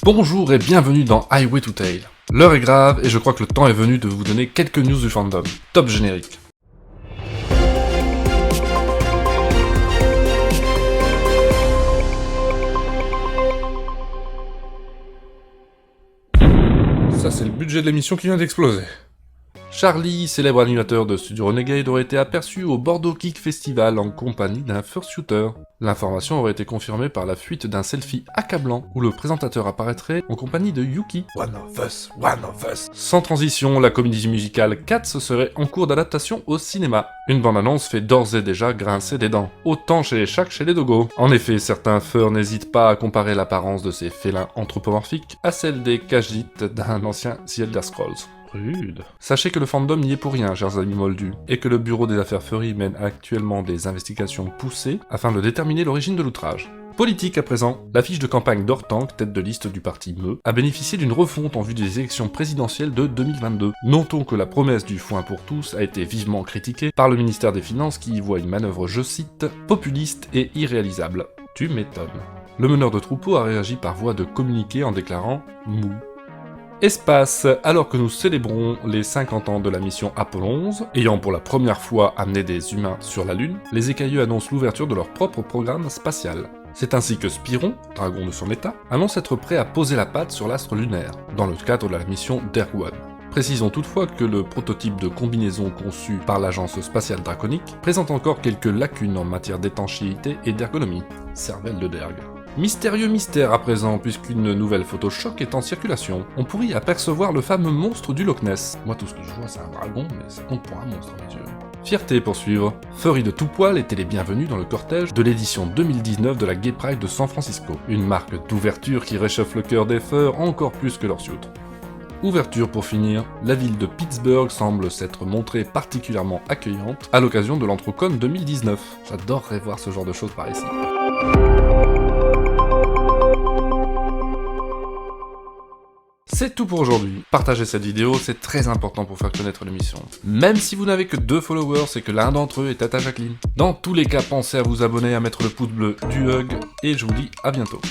Bonjour et bienvenue dans Highway to Tail. L'heure est grave et je crois que le temps est venu de vous donner quelques news du fandom. Top générique. Ça c'est le budget de l'émission qui vient d'exploser. Charlie, célèbre animateur de Studio Renegade, aurait été aperçu au Bordeaux Geek Festival en compagnie d'un fursuiter. L'information aurait été confirmée par la fuite d'un selfie accablant où le présentateur apparaîtrait en compagnie de Yuki. One of us, one of us. Sans transition, la comédie musicale Cats serait en cours d'adaptation au cinéma. Une bande-annonce fait d'ores et déjà grincer des dents, autant chez les chats que chez les dogos. En effet, certains furs n'hésitent pas à comparer l'apparence de ces félins anthropomorphiques à celle des Khajiit d'un ancien The Elder Scrolls. Rude. Sachez que le fandom n'y est pour rien, chers amis moldus, et que le bureau des affaires furry mène actuellement des investigations poussées afin de déterminer l'origine de l'outrage. Politique à présent, l'affiche de campagne d'Ortank, tête de liste du parti ME, a bénéficié d'une refonte en vue des élections présidentielles de 2022. Notons que la promesse du foin pour tous a été vivement critiquée par le ministère des Finances qui y voit une manœuvre, je cite, populiste et irréalisable. Tu m'étonnes. Le meneur de troupeau a réagi par voie de communiqué en déclarant « mou ». Espace, alors que nous célébrons les 50 ans de la mission Apollo 11, ayant pour la première fois amené des humains sur la Lune, les écailleux annoncent l'ouverture de leur propre programme spatial. C'est ainsi que Spiron, dragon de son état, annonce être prêt à poser la patte sur l'astre lunaire, dans le cadre de la mission Derg-1. Précisons toutefois que le prototype de combinaison conçu par l'agence spatiale draconique présente encore quelques lacunes en matière d'étanchéité et d'ergonomie. Cervelle de Derg. Mystérieux mystère à présent, puisqu'une nouvelle Photoshop est en circulation. On pourrait y apercevoir le fameux monstre du Loch Ness. Moi tout ce que je vois c'est un dragon, mais ça compte pour un monstre à mes yeux. Fierté pour suivre. Furry de tout poil étaient les bienvenus dans le cortège de l'édition 2019 de la Gay Pride de San Francisco. Une marque d'ouverture qui réchauffe le cœur des furs encore plus que leur suit. Ouverture pour finir, la ville de Pittsburgh semble s'être montrée particulièrement accueillante à l'occasion de l'Entrocon 2019. J'adorerais voir ce genre de choses par ici. C'est tout pour aujourd'hui. Partagez cette vidéo, c'est très important pour faire connaître l'émission. Même si vous n'avez que 2 followers et que l'un d'entre eux est Tata Jacqueline. Dans tous les cas, pensez à vous abonner, à mettre le pouce bleu du hug, et je vous dis à bientôt.